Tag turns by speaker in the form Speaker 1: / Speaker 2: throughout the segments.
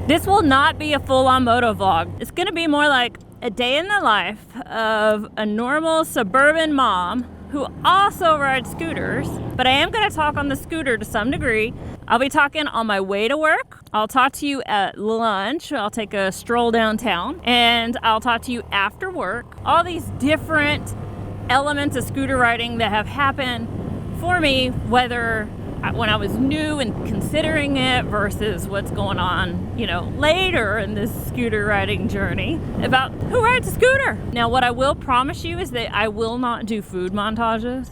Speaker 1: This will not be a full-on motovlog. It's gonna be more like a day in the life of a normal suburban mom who also rides scooters, but I am gonna talk on the scooter to some degree. I'll be talking on my way to work. I'll talk to you at lunch. I'll take a stroll downtown, and I'll talk to you after work. All these different elements of scooter riding that have happened for me, whether when I was new and considering it versus what's going on, later in this scooter riding journey, about who rides a scooter. Now, what I will promise you is that I will not do food montages.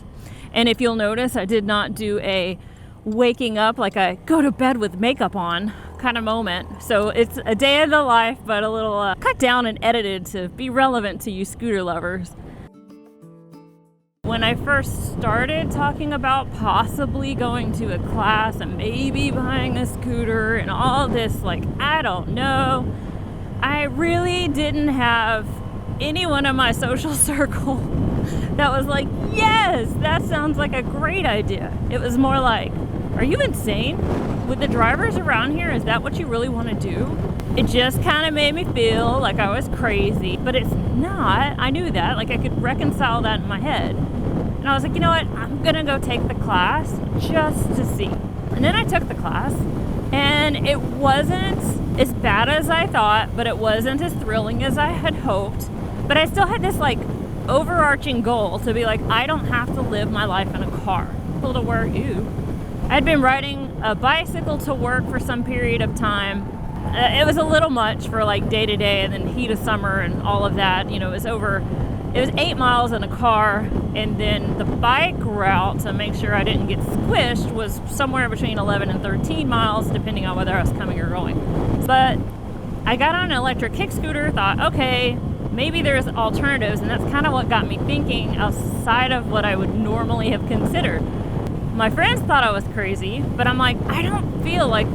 Speaker 1: And if you'll notice, I did not do a waking up like I go to bed with makeup on kind of moment. So it's a day of the life, but a little cut down and edited to be relevant to you scooter lovers. When I first started talking about possibly going to a class and maybe buying a scooter and all this, I don't know, I really didn't have anyone in my social circle that was like, yes, that sounds like a great idea. It was more like, are you insane? With the drivers around here, is that what you really want to do? It just kind of made me feel like I was crazy, but it's not. I knew that. I could reconcile that in my head. And I was like, you know what? I'm going to go take the class just to see. And then I took the class, and it wasn't as bad as I thought, but it wasn't as thrilling as I had hoped. But I still had this overarching goal to be like, I don't have to live my life in a car. Pull to work, I'd been riding a bicycle to work for some period of time. It was a little much for day to day, and then heat of summer and all of that. It was 8 miles in a car, and then the bike route to make sure I didn't get squished was somewhere between 11 and 13 miles, depending on whether I was coming or going. But I got on an electric kick scooter, thought, okay, maybe there's alternatives, and that's kind of what got me thinking outside of what I would normally have considered. My friends thought I was crazy, but I'm like, I don't feel like,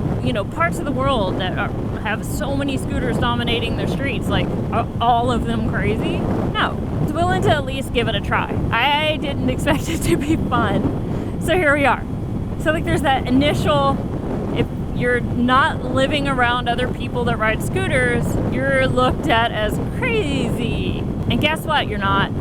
Speaker 1: parts of the world that have so many scooters dominating their streets, are all of them crazy? No. I was willing to at least give it a try. I didn't expect it to be fun. So here we are. So there's that initial, if you're not living around other people that ride scooters, you're looked at as crazy. And guess what? You're not.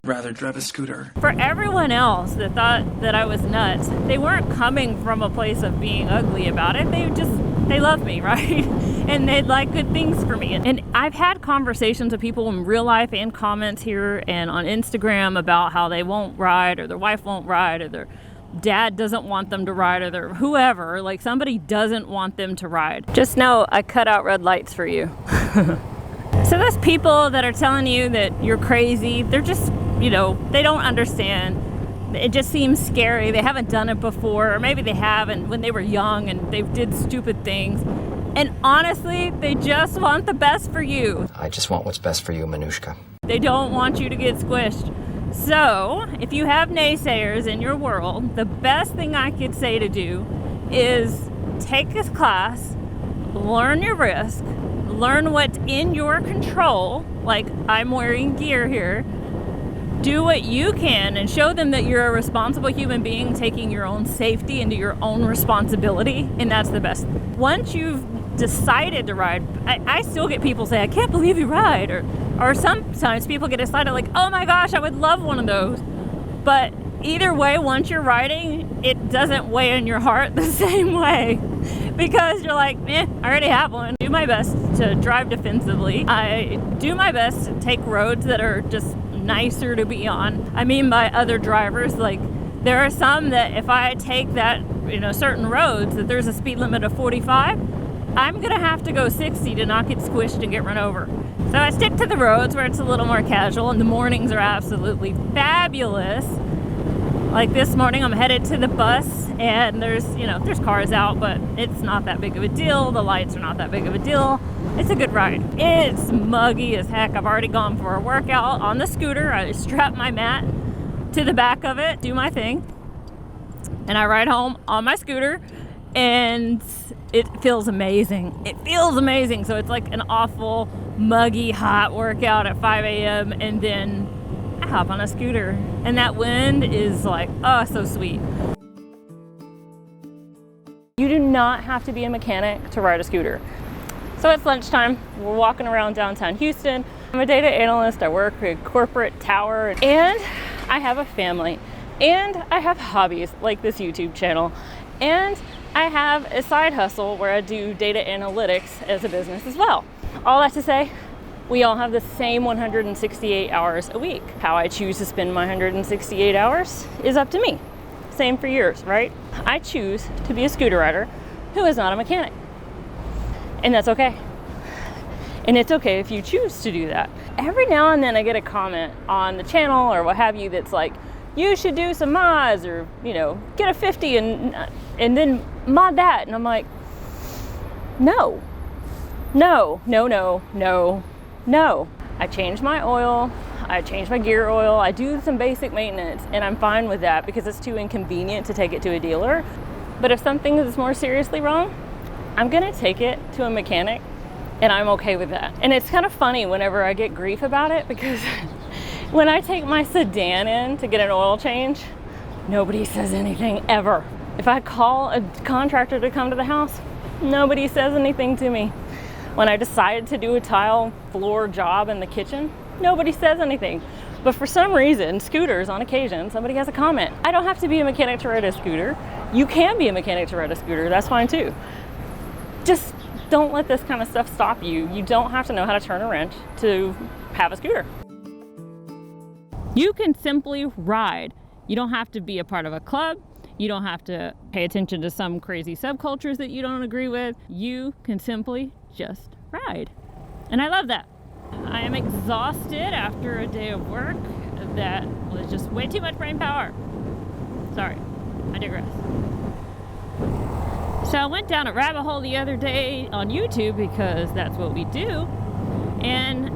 Speaker 2: Rather drive a scooter.
Speaker 1: For everyone else that thought that I was nuts, they weren't coming from a place of being ugly about it. They love me, right? And they'd like good things for me. And I've had conversations with people in real life and comments here and on Instagram about how they won't ride, or their wife won't ride, or their dad doesn't want them to ride, or their whoever, somebody doesn't want them to ride. Just know I cut out red lights for you. So those people that are telling you that you're crazy, they're just, they don't understand. It just seems scary. They haven't done it before, or maybe they haven't when they were young and they did stupid things. And honestly, they just want the best for you.
Speaker 3: I just want what's best for you, Manushka.
Speaker 1: They don't want you to get squished. So, if you have naysayers in your world, the best thing I could say to do is take this class, learn your risk, learn what's in your control, like I'm wearing gear here, do what you can and show them that you're a responsible human being taking your own safety into your own responsibility, and that's the best. Once you've decided to ride, I still get people say, I can't believe you ride, or sometimes people get excited like, oh my gosh, I would love one of those. But either way, once you're riding, it doesn't weigh in your heart the same way, because you're like, I already have one. I do my best to drive defensively. I do my best to take roads that are just nicer to be on. I mean, by other drivers, there are some that if I take that, certain roads that there's a speed limit of 45, I'm gonna have to go 60 to not get squished and get run over. So I stick to the roads where it's a little more casual, and the mornings are absolutely fabulous. Like this morning, I'm headed to the bus, and there's cars out, but it's not that big of a deal. The lights are not that big of a deal. It's a good ride. It's muggy as heck. I've already gone for a workout on the scooter. I strap my mat to the back of it, do my thing, and I ride home on my scooter, and it feels amazing. It feels amazing. So it's like an awful, muggy, hot workout at 5 a.m. and then I hop on a scooter, and that wind is so sweet. You do not have to be a mechanic to ride a scooter. So it's lunchtime, we're walking around downtown Houston. I'm a data analyst, I work at a corporate tower, and I have a family, and I have hobbies like this YouTube channel, and I have a side hustle where I do data analytics as a business as well. All that to say, we all have the same 168 hours a week. How I choose to spend my 168 hours is up to me. Same for yours, right? I choose to be a scooter rider who is not a mechanic. And that's okay. And it's okay if you choose to do that. Every now and then I get a comment on the channel or what have you that's like, you should do some mods, or, you know, get a 50 and then mod that. And I'm like, no. I change my oil, I change my gear oil, I do some basic maintenance, and I'm fine with that because it's too inconvenient to take it to a dealer. But if something is more seriously wrong, I'm gonna take it to a mechanic, and I'm okay with that. And it's kind of funny whenever I get grief about it, because when I take my sedan in to get an oil change, nobody says anything ever. If I call a contractor to come to the house, nobody says anything to me. When I decide to do a tile floor job in the kitchen, nobody says anything. But for some reason, scooters, on occasion, somebody has a comment. I don't have to be a mechanic to ride a scooter. You can be a mechanic to ride a scooter, that's fine too. Just don't let this kind of stuff stop you. You don't have to know how to turn a wrench to have a scooter. You can simply ride. You don't have to be a part of a club. You don't have to pay attention to some crazy subcultures that you don't agree with. You can simply just ride. And I love that. I am exhausted after a day of work that was just way too much brain power. Sorry, I digress. So I went down a rabbit hole the other day on YouTube because that's what we do. And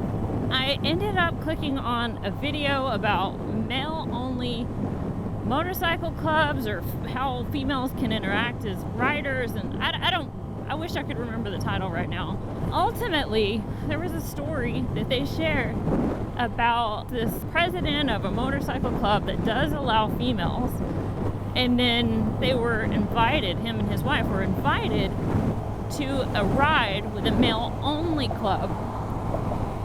Speaker 1: I ended up clicking on a video about male-only motorcycle clubs, or how females can interact as riders, and I wish I could remember the title right now. Ultimately, there was a story that they shared about this president of a motorcycle club that does allow females, and then they were invited, him and his wife were invited to a ride with a male-only club.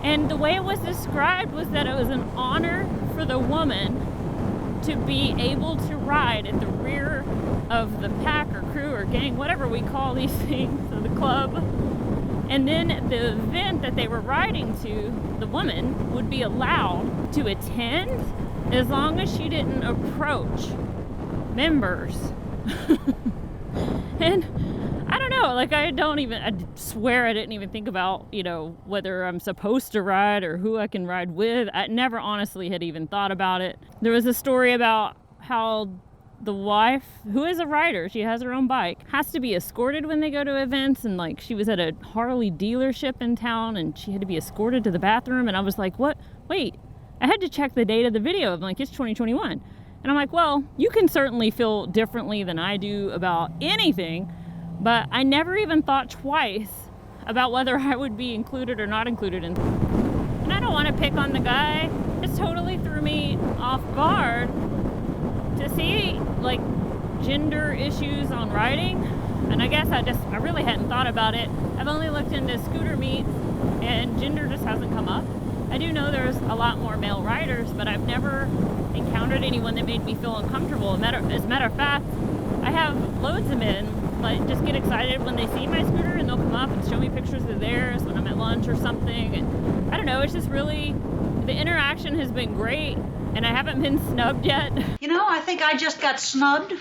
Speaker 1: And the way it was described was that it was an honor for the woman to be able to ride at the rear of the pack or crew or gang, whatever we call these things, of the club. And then the event that they were riding to, the woman would be allowed to attend as long as she didn't approach members. And I don't know, like I swear I didn't even think about, you know, whether I'm supposed to ride or who I can ride with. I never honestly had even thought about it. There was a story about how the wife, who is a rider, she has her own bike, has to be escorted when they go to events, and like she was at a Harley dealership in town and she had to be escorted to the bathroom, and I was like, what? Wait, I had to check the date of the video. I'm like, it's 2021. And I'm like, well, you can certainly feel differently than I do about anything, but I never even thought twice about whether I would be included or not included in. And I don't want to pick on the guy. It totally threw me off guard to see like gender issues on riding. And I guess I really hadn't thought about it. I've only looked into scooter meets and gender just hasn't come up. I do know there's a lot more male riders, but I've never encountered anyone that made me feel uncomfortable. As a matter of fact, I have loads of men like just get excited when they see my scooter and they'll come up and show me pictures of theirs when I'm at lunch or something. And I don't know, it's just really, the interaction has been great, and I haven't been snubbed yet.
Speaker 4: You know, I think I just got snubbed.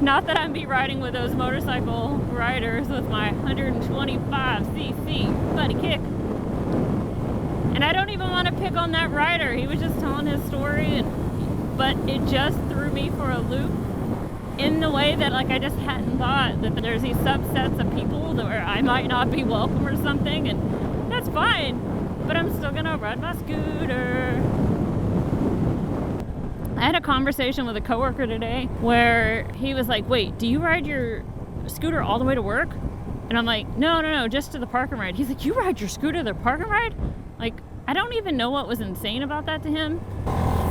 Speaker 1: Not that I'd be riding with those motorcycle riders with my 125cc buddy kick. And I don't even want to pick on that rider. He was just telling his story, but it just threw me for a loop in the way that like I just hadn't thought that there's these subsets of people where I might not be welcome or something, and that's fine, but I'm still gonna ride my scooter. I had a conversation with a coworker today where he was like, wait, do you ride your scooter all the way to work? And I'm like, no, just to the park and ride. He's like, you ride your scooter to the park and ride? Like, I don't even know what was insane about that to him.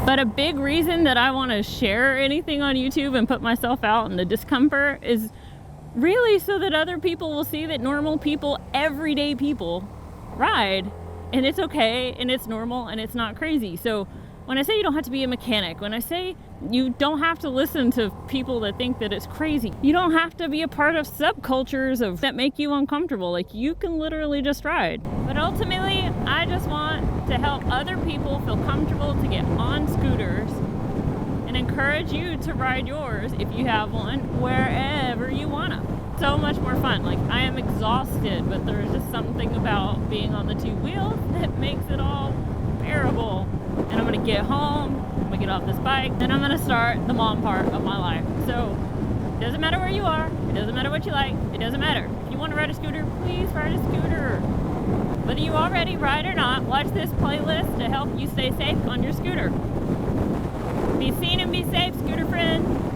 Speaker 1: But a big reason that I want to share anything on YouTube and put myself out in the discomfort is really so that other people will see that normal people, everyday people, ride. And it's okay, and it's normal, and it's not crazy. So when I say you don't have to be a mechanic, when I say you don't have to listen to people that think that it's crazy, you don't have to be a part of subcultures that make you uncomfortable. Like, you can literally just ride. But ultimately, I just want to help other people feel comfortable to get on scooters and encourage you to ride yours, if you have one, wherever you want to. So much more fun. Like, I am exhausted, but there's just something about being on the two wheels that makes it all bearable. And I'm gonna get home, I'm gonna get off this bike, then I'm gonna start the mom part of my life. So it doesn't matter where you are, it doesn't matter what you like, it doesn't matter. If you want to ride a scooter, please ride a scooter. Whether you already ride or not, watch this playlist to help you stay safe on your scooter. Be seen and be safe, scooter friend.